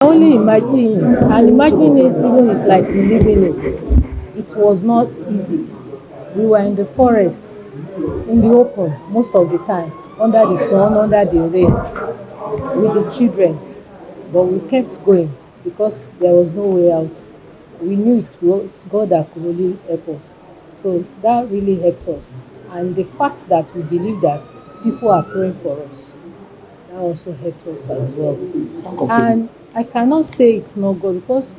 Only imagine, and imagining it even is like living it. It was not easy. We were in the forest, in the open most of the time, under the sun, under the rain, with the children. But we kept going because there was no way out. We knew it was God that could only help us. So that really helped us. And the fact that we believe that people are praying for us, that also helped us as well. And I cannot say it's not God because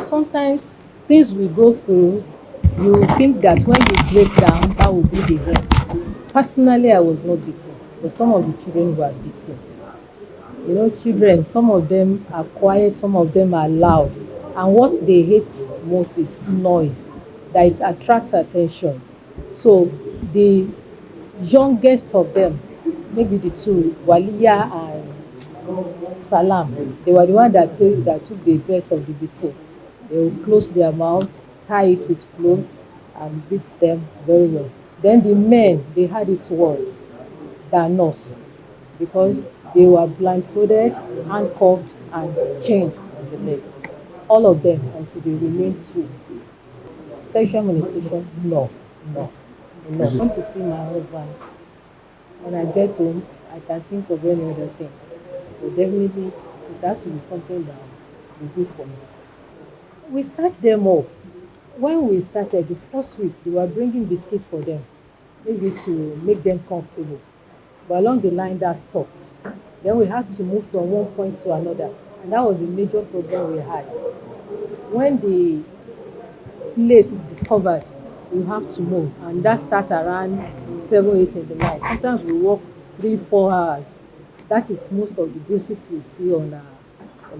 sometimes things we go through, you think that when you break down, that will be the end. Personally, I was not beaten, but some of the children were beaten. You know, children, some of them are quiet, some of them are loud. And what they hate most is noise, that it attracts attention. So the youngest of them, maybe the two, Waliya and Salam, they were the one that took the best of the beating. They will close their mouth, tie it with cloth, and beat them very well. Then the men, they had it worse than us because they were blindfolded, handcuffed, and chained on the leg. All of them until they remained two. Sexual molestation, no, no, no. I want to see my husband. When I get home, I can think of any other thing. But definitely, it has to be something that will do for me. We sat them up. When we started, the first week, they were bringing biscuits for them, maybe to make them comfortable. But along the line, that stopped. Then we had to move from one point to another. And that was a major problem we had. When the place is discovered, you have to move. And that starts around 7, 8 in the night. Sometimes we walk 3, 4 hours. That is most of the bruises we see on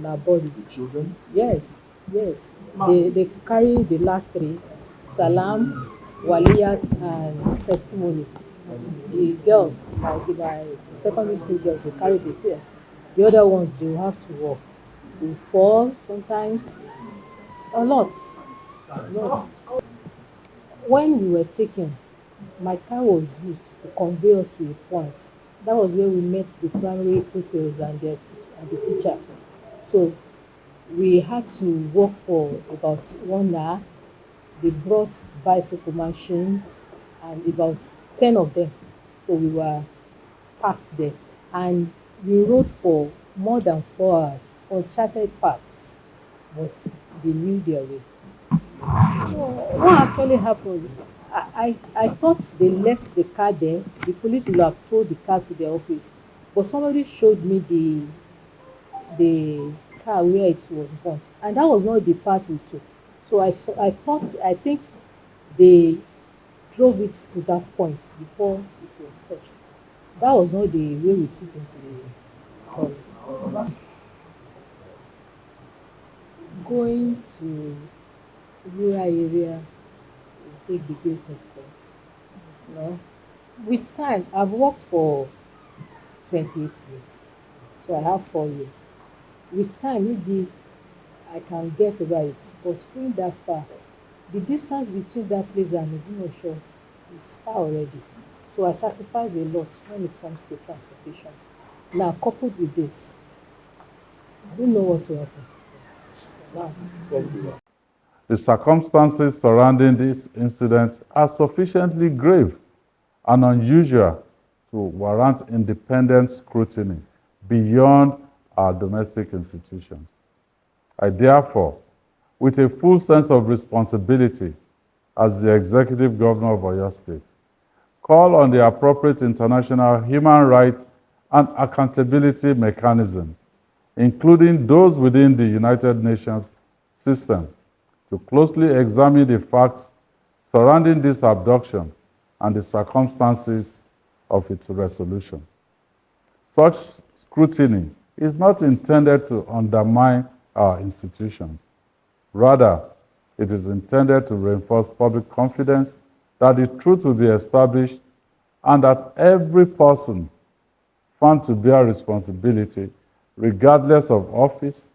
our body. Children? Yes, yes. They carry the last three: Salam, Waliyat, and Testimony. The girls, my secondary school girls, will carry the fear. The other ones, they will have to walk. They fall sometimes, a lot, a lot. When we were taken, my car was used to convey us to a point. That was where we met the primary pupils and and the teacher. So we had to walk for about 1 hour. They brought bicycle machine and about 10 of them. So we were parked there. And we rode for more than 4 hours on chartered paths, but they knew their way. So what actually happened? I thought they left the car there. The police would have towed the car to their office. But somebody showed me the car where it was burnt. And that was not the part we took. So I think they drove it to that point before it was touched. That was not the way we took into the forest. Going to rural area will take the grace of God. You know, with time, I've worked for 28 years, so I have 4 years. With time, maybe I can get over it, but going that far, the distance between that place and Shore is far already. So I sacrifice a lot when it comes to transportation. Now, coupled with this, I don't know what will happen. Wow. The circumstances surrounding this incident are sufficiently grave and unusual to warrant independent scrutiny beyond our domestic institutions. I therefore, with a full sense of responsibility as the Executive Governor of Oyo State, call on the appropriate international human rights and accountability mechanisms, including those within the United Nations system, to closely examine the facts surrounding this abduction and the circumstances of its resolution. Such scrutiny is not intended to undermine our institutions. Rather, it is intended to reinforce public confidence that the truth will be established and that every person found to bear responsibility, regardless of office,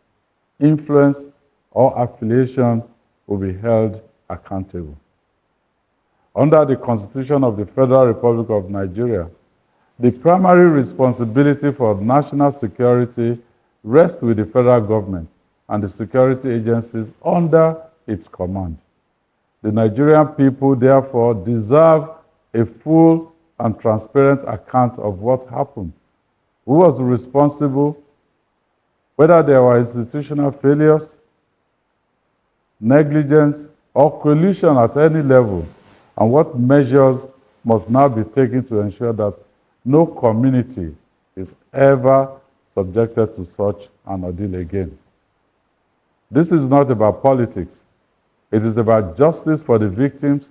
influence, or affiliation, will be held accountable. Under the Constitution of the Federal Republic of Nigeria, the primary responsibility for national security rests with the federal government and the security agencies under its command. The Nigerian people, therefore, deserve a full and transparent account of what happened. Who was responsible? Whether there were institutional failures, negligence, or collusion at any level, and what measures must now be taken to ensure that no community is ever subjected to such an ordeal again. This is not about politics. It is about justice for the victims,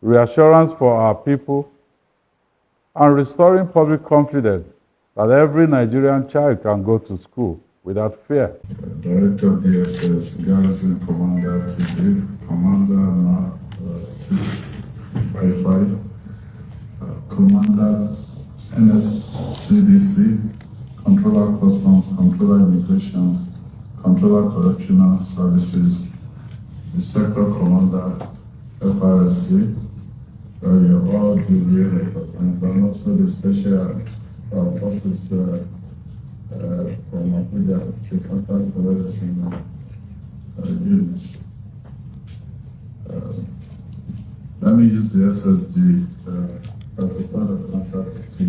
reassurance for our people, and restoring public confidence that every Nigerian child can go to school without fear. Director DSS, Garrison Commander TD, Commander 655, Commander NSCDC, Controller Customs, Controller Immigration, Controller Correctional Services, the Sector Commander FRSC, you're all duly recognized, and also the Special Forces from Abuja, the counter-terrorism units. Let me use the SSD as a part of contract to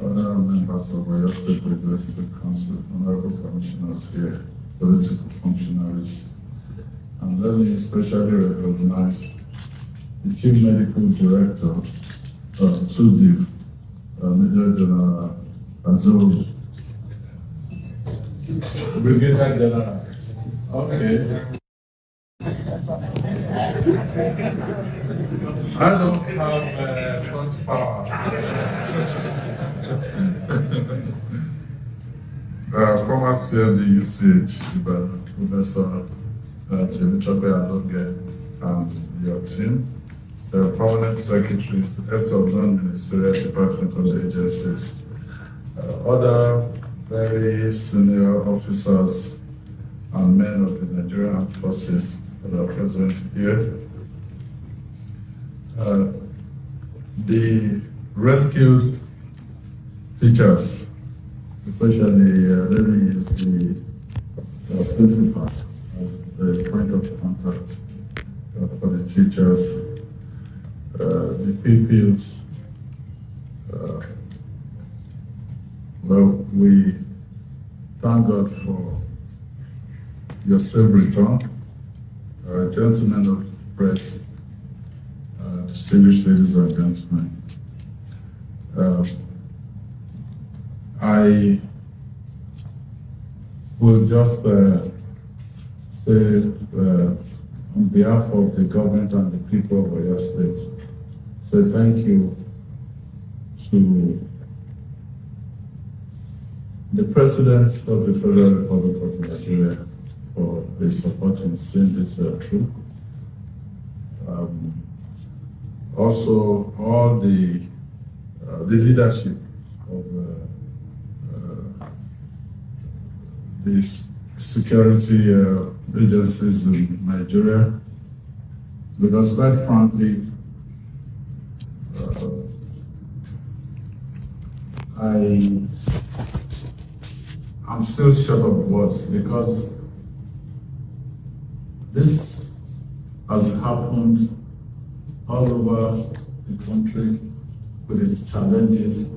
other members of our State Executive Council, honorable commissioners here, political functionaries, and let me especially recognize the Chief Medical Director of TUDIV, Major General Azul. Brigadier General. Okay. I don't have such power. Former CMD UCH, Ibadan, Professor Temitope Aloge, and your team, the permanent secretaries, heads of non-ministerial departments of the agencies, other very senior officers and men of the Nigerian Armed Forces that are present here. The rescued teachers, especially let me use the principal as the point of contact for the teachers, the pupils. Well, we thank God for your safe return. Gentlemen of the press, distinguished ladies and gentlemen, I will just say on behalf of the government and the people of Oyo State, say thank you to the President of the Federal Republic of Nigeria for his support in seeing this through. Also, all the leadership of these security agencies in Nigeria, because quite frankly, I'm still short of words because this has happened all over the country with its challenges.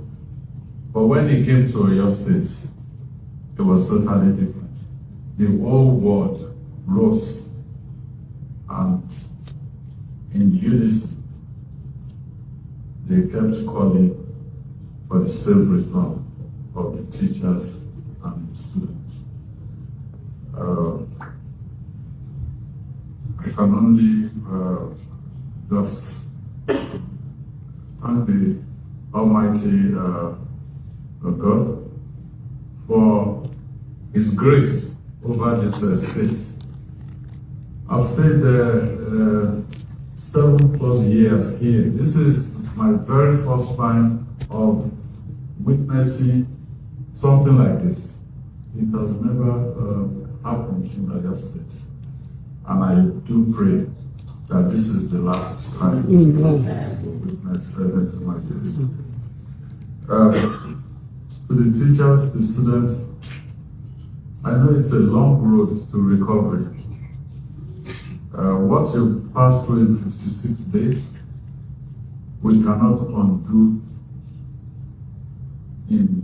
But when it came to Oyo State, it was totally different. The whole world rose and in unison, they kept calling for the safe return of the teachers and the students. I can only just thank the Almighty God for His grace over this state. I've stayed 7+ years here. This is my very first time of witnessing something like this. It has never happened in Oyo State. And I do pray that this is the last time we witness anything like this. To the teachers, the students, I know it's a long road to recovery. What you've passed through in 56 days, we cannot undo in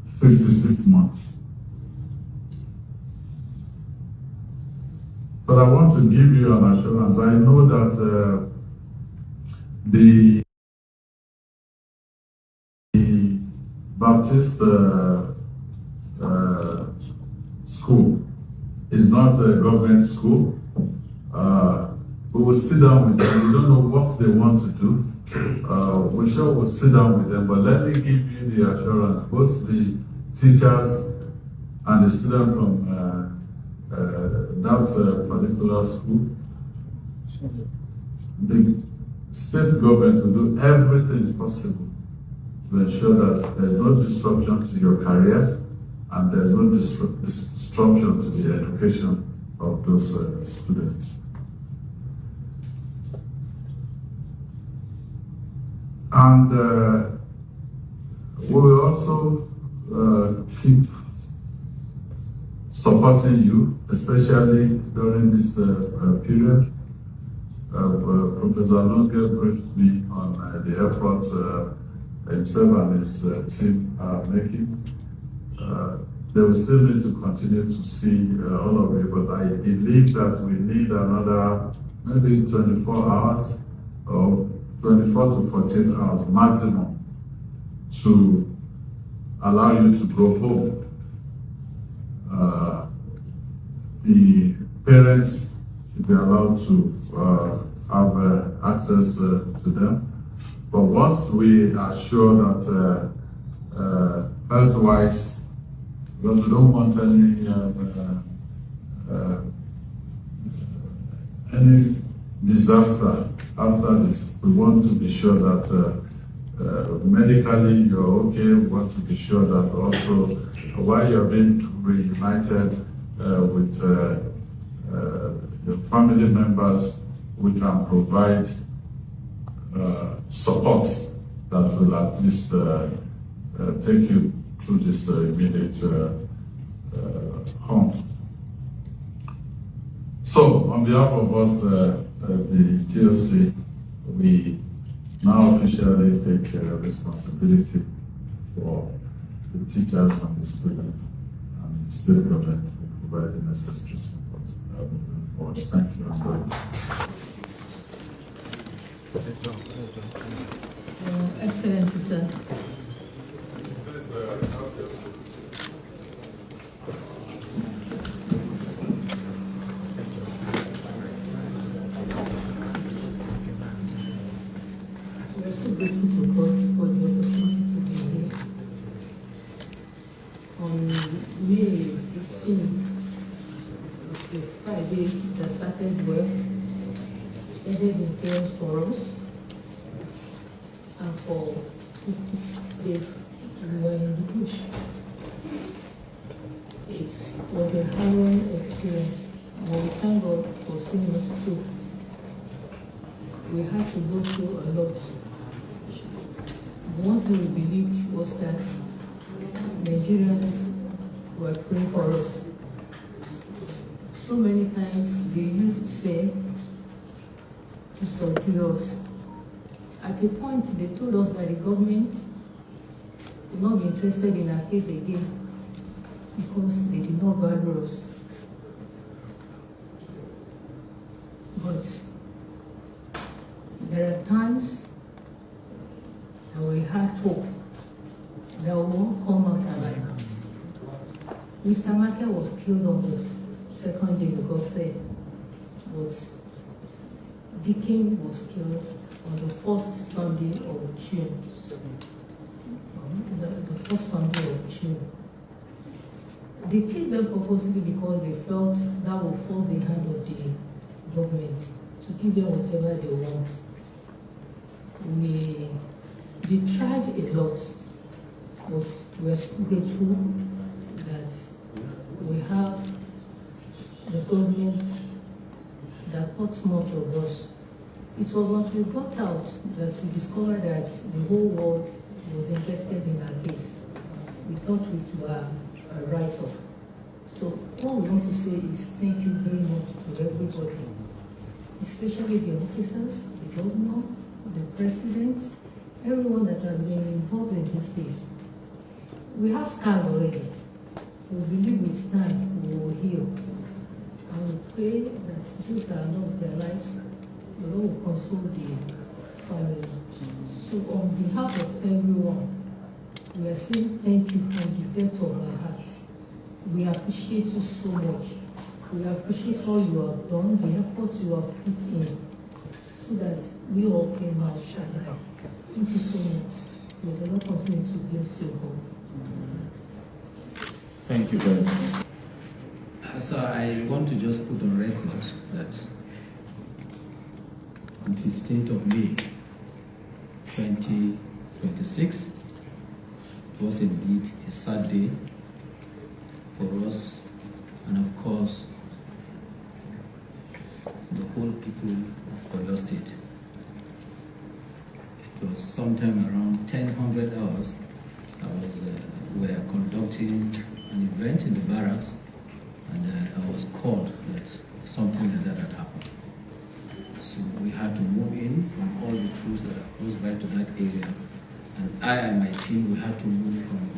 56 months. But I want to give you an assurance. I know that the Baptist school is not a government school. We will sit down with them. We don't know what they want to do. We sure will sit down with them, but let me give you the assurance, both the teachers and the students from that particular school, the state government will do everything possible to ensure that there's no disruption to your careers and there's no disruption to the education of those students. And we will also keep supporting you, especially during this period. Professor Longe briefed me on the efforts himself and his team are making. They will still need to continue to see all of you, but I believe that we need another maybe 24 hours or 24 to 48 hours maximum to allow you to go home. The parents should be allowed to have access to them. But once we are sure that health-wise, because we don't want any disaster after this, we want to be sure that medically you're okay. We want to be sure that also while you're being reunited with your family members, we can provide support that will at least take you through this immediate home. So, on behalf of us, the GOC, we now officially take responsibility for the teachers and the students and the state government for providing necessary support moving forward. Thank you very much. Excellency, sir. We are so grateful to God for the opportunity to be here. On May 15th, the Friday that started well, ended in chaos for us. And for 56 days, we were in the bush. It was a harrowing experience, but we thank God for seeing us through. We had to go through a lot. One thing we believed was that Nigerians were praying for us. So many times they used fear to subdue us. At a point, they told us that the government would not be interested in our case again because they did not value us. But there are times that we have hope that we won't come out alive. Mr. Michael was killed on the second day we got there, but Deacon was killed on the first Sunday of June. The first Sunday of June. They killed them purposely because they felt that would force the hand of the government to give them whatever they want. They tried a lot, but we're so grateful that we have the government that thought much of us. It was once we got out that we discovered that the whole world was interested in our case. We thought we were a write-off. So all we want to say is thank you very much to everybody, especially the officers, the governor, the president, everyone that has been involved in this case. We have scars already. We believe with time we will heal. And we pray that those that have lost their lives, the Lord will console the family. So on behalf of everyone, we are saying thank you from the depth of our hearts. We appreciate you so much. We appreciate all you have done, the efforts you have put in, so that we all came out alive. Thank you so much. May the Lord continue to bless you all. Thank you very much. So I want to just put on record that on 15th of May, 2026, it was indeed a sad day for us and of course the whole people of Oyo State. It was sometime around 10:00 hours. We were conducting an event in the barracks, and I was called that something like that had happened. So we had to move in from all the troops that are close by to that area, and I and my team, we had to move from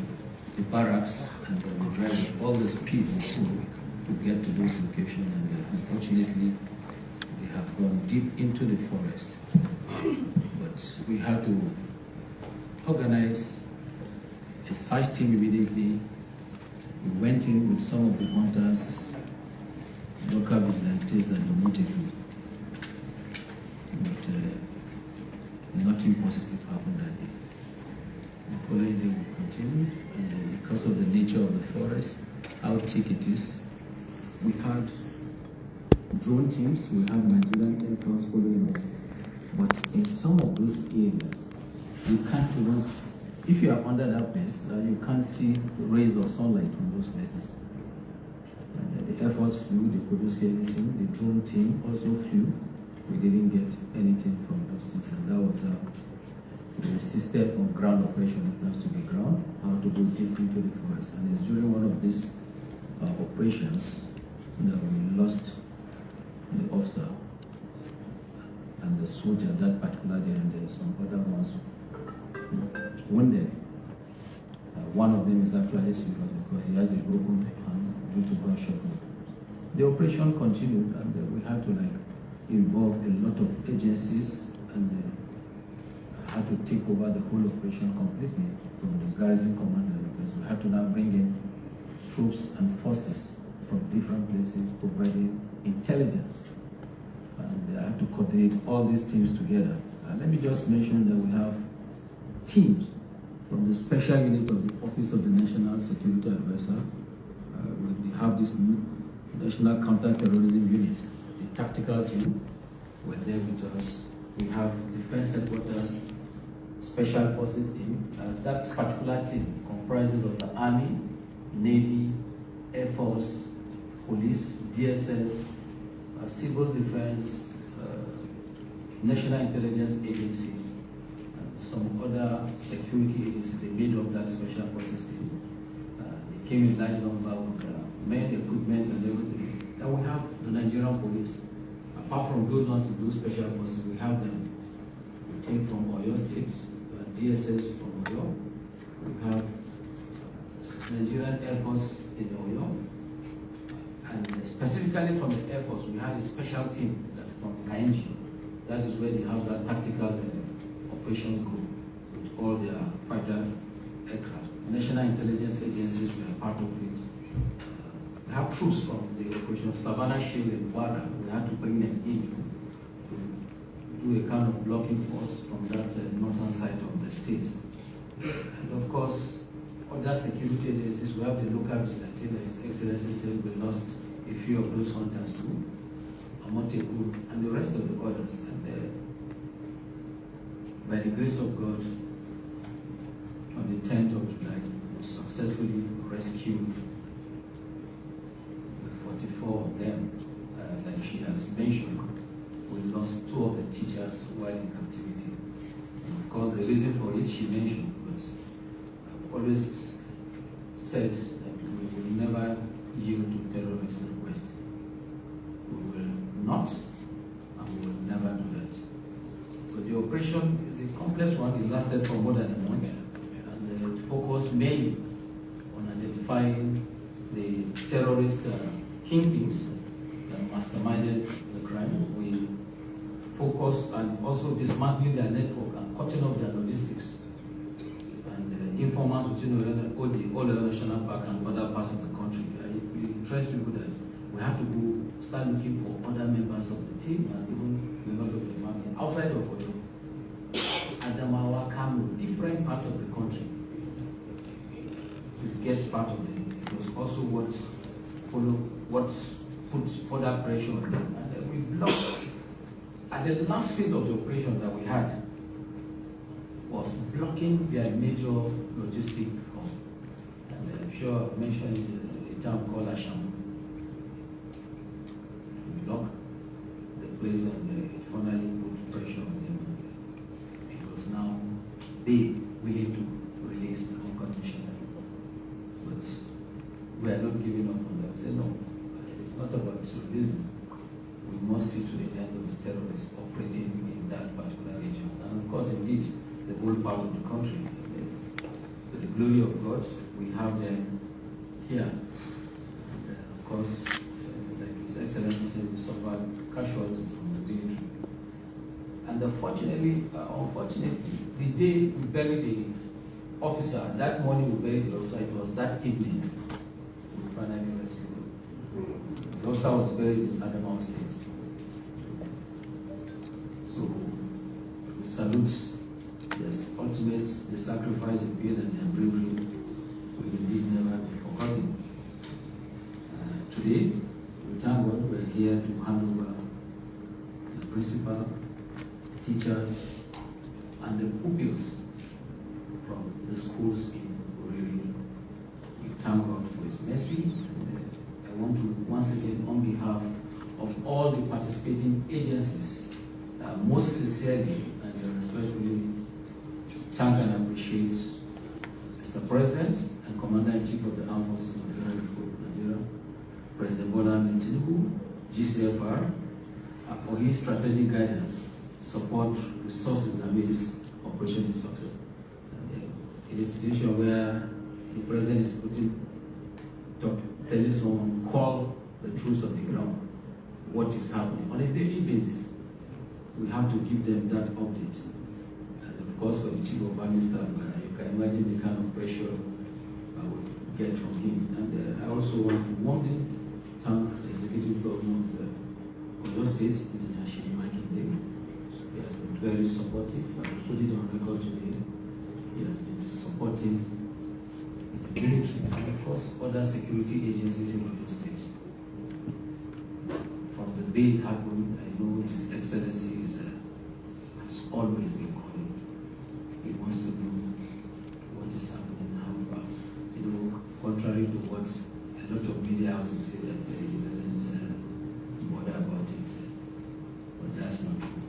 the barracks, and we drive with all the speed we could to get to those locations, and unfortunately we have gone deep into the forest. But we had to organize a search team immediately. We went in with some of the hunters, local vigilantes, and the multitude. But nothing positive happened that day. The following day we continued, and because of the nature of the forest, how thick it is, we had drone teams, we had Nigerian Air Force following us. But in some of those areas, you can't even, if you are under that place, you can't see the rays of sunlight from those places. The Air Force flew, they couldn't see anything. The drone team also flew. We didn't get anything from those things, and that was how we insisted on ground operation. It has to be ground, how to go deep into the forest. And it's during one of these operations that we lost the officer and the soldier that particular day, and there are some other ones wounded. One of them is actually serious because he has a broken hand due to gunshot wound. The operation continued, and we had to involve a lot of agencies, and had to take over the whole operation completely from the garrison commander, because we had to now bring in troops and forces from different places providing intelligence, and I had to coordinate all these teams together. And let me just mention that we have teams from the special unit of the Office of the National Security Advisor. We have this National Counter-Terrorism Unit, the tactical team were there with us. We have Defense Headquarters Special Forces team. That particular team comprises of the Army, Navy, Air Force, Police, DSS, Civil Defense, National Intelligence Agency, and some other security agencies. They made up that Special Forces team. They came in large number with men, equipment, and everything. Then we have the Nigerian police. Apart from those ones in those special forces, we have them. We take from Oyo State, DSS from Oyo. We have Nigerian Air Force in Oyo. And specifically from the Air Force, we had a special team from Kainji. That is where they have that tactical operation group with all their fighter aircraft. National intelligence agencies were part of it. We have troops from the operation of Savannah Shield and Wara. We had to bring them in to do a kind of blocking force from that northern side of the state. And of course, other security agencies, we have the local vigilante, like His Excellency said, we lost a few of those hunters too, Amoteku, and the rest of the others. And by the grace of God, on the 10th of July, we successfully rescued 44 of them. Like she has mentioned, we lost 2 of the teachers while in captivity. And of course, the reason for it, she mentioned, But I've always said that we will never yield to terrorist requests. We will not, and we will never do that. So the operation is a complex one. It lasted for more than a month, and it focused mainly on identifying the terrorist kingpins that masterminded the crime. We focused on also dismantling their network and cutting off their logistics. And informants between all the national park and other parts of the country. We interest people that we have to go start looking for other members of the team and even members of the family outside of Oyo, Adamawa, Kano, different parts of the country to get part of it. It was also what put further pressure on them. And then we blocked. At the last phase of the operation that we had was blocking their major logistic hub. And I'm sure I mentioned a town called Ashamu. We blocked the place and finally put pressure on them. Because now they willing to release unconditional. But we are not giving up on them. I said no, it's not about releasing. We must see to the end of the terrorists operating in that particular region. And of course, indeed, the whole part of the country. To the glory of God, we have them here. And of course, like His Excellency said, we suffered casualties from the military. And unfortunately, the day we buried the officer, that morning we buried the officer, it was that evening we finally rescued him. The officer was buried in Adamawa State. So we salute the sacrifice, the pain, and the bravery will indeed never be forgotten. Today, we thank God we're here to hand over the principal, teachers, and the pupils from the schools in Oriri. We thank God for His mercy. And I want to once again, on behalf of all the participating agencies, most sincerely and respectfully thank and appreciate Mr. President and Commander-in-Chief of the Armed Forces of the Federal Republic of Nigeria, President Bola Tinubu, GCFR, for his strategic guidance, support, resources that made this operation a success. In a situation where the President is telling someone, call the troops on the ground, what is happening on a daily basis, we have to give them that update. And of course, for the Chief of Army Staff, you can imagine the kind of pressure I would get from him. And I also want to warmly thank the Executive Governor of Oyo State, Engineer Seyi Makinde. He has been very supportive. I will put it on record today. He has been supporting the military and of course other security agencies in Oyo State. From the day it happened, I know His Excellency has always been calling. He wants to know what is happening, how far. You know, contrary to what a lot of media houses say that he doesn't bother about it, but that's not true.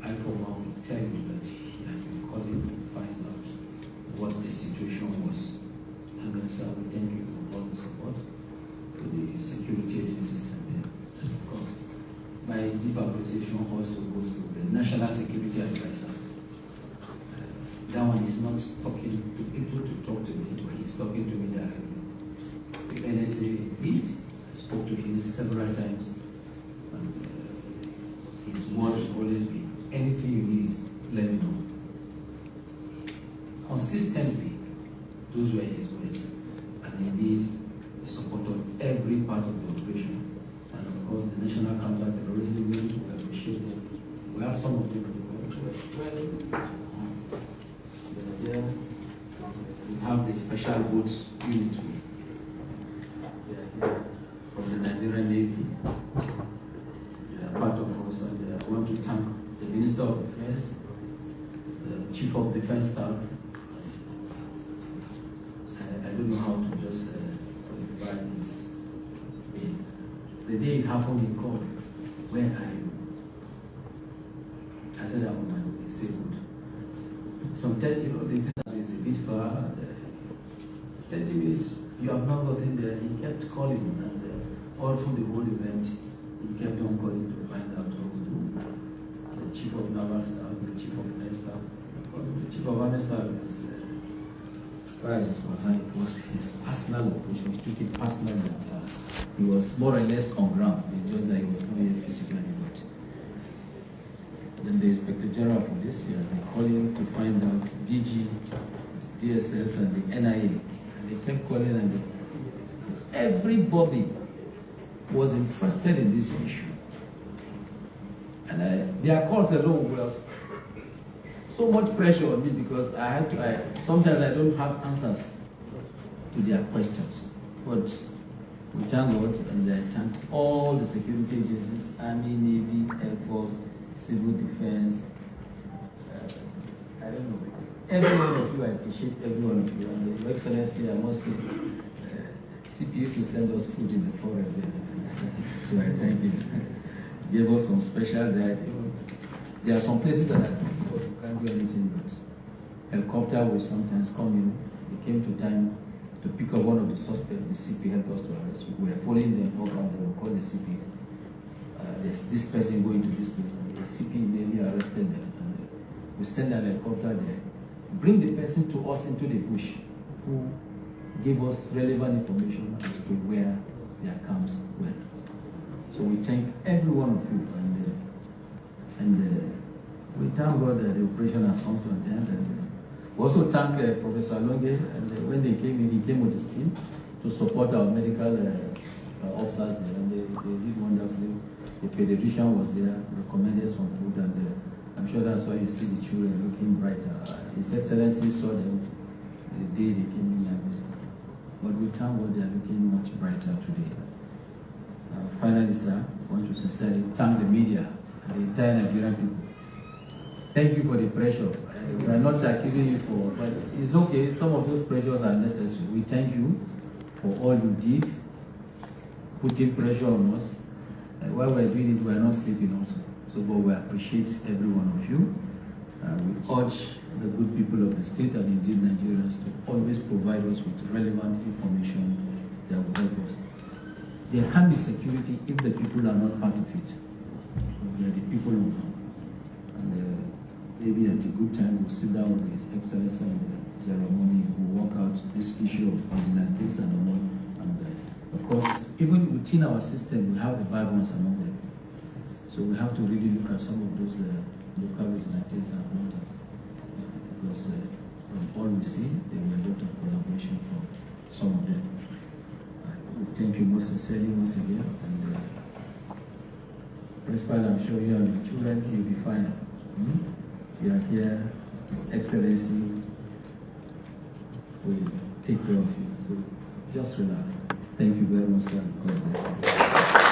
I, for one, will tell you that he has been calling to find out what the situation was. And so we thank you for all the support to the security agencies and of course, my deep appreciation also goes to the National Security Advisor. That one is not talking to people to talk to me, but he's talking to me directly. The NSA did, I spoke to him several times, and his words will always be, anything you need, let me know. Consistently, those were his words, and indeed, he supported every part of the operation. And of course, the National Counter-Terrorism Unit, we appreciate them. We have some of them in the country. We have the Special Boats Unit. They are here from the Nigerian Navy. They are part of us, and I want to thank the Minister of Defense, the Chief of Defense Staff. I don't know how to just qualify this. The day it happened, he called, where are you? I said, I'm on my way. Say good. Sometimes, you know, the 30 minutes, you have not gotten there. He kept calling, and all through the whole event, he kept on calling to find out what to do. The chief of naval staff, the chief of air staff, the chief of army staff is, as far as it's concerned, it was his personal operation. He took it personally. He was more or less on ground. It's just that he was not here physically. Then the Inspector General of Police, he has been calling to find out DG, DSS, and the NIA. And they kept calling, and everybody was interested in this issue. And their calls alone was so much pressure on me because sometimes I don't have answers to their questions. But we thank God, and I thank all the security agencies, Army, Navy, Air Force, Civil Defense, I don't know. Every one of you, I appreciate every one of you. And Your Excellency, I must say, CP used to send us food in the forest there. So I thank him. Gave us some special diet. There are some places that you can't do anything but. Helicopter will sometimes come in. They came to time to pick up one of the suspects. The CP helped us to arrest. We were following them up, and they will call the CP. There's this person going to this place. And the CP immediately arrested them. And we send an helicopter there. Bring the person to us into the bush, who gave us relevant information as to where their camps were. So we thank every one of you, and we thank God that the operation has come to an end. And we also thank Professor Longe, and when they came in, he came with his team to support our medical officers there, and they did wonderfully. The pediatrician was there, recommended some food, and I'm sure that's why you see the children looking brighter. His Excellency saw them the day they came in, but we thank God they are looking much brighter today. Finally, sir, I want to sincerely thank the media and the entire Nigerian people. Thank you for the pressure. We are not accusing you for, but it's okay. Some of those pressures are necessary. We thank you for all you did, putting pressure on us. While we're doing it, we're not sleeping also. So, but we appreciate every one of you. We urge the good people of the state and indeed Nigerians to always provide us with relevant information that will help us. There can be security if the people are not part of it, because they are the people on ground. And maybe at a good time we'll sit down with His Excellency and Jeremy, we'll work out this issue of vigilantes and all. Of course, even within our system, we have the bad ones among them. So we have to really look at some of those local vigilantes and others. Because from all we see, there were a lot of collaboration from some of them. We thank you most sincerely once again. And Principal, I'm sure you and the children will be fine. You are here, His Excellency will take care of you. So just relax. Thank you very much, sir. God bless you.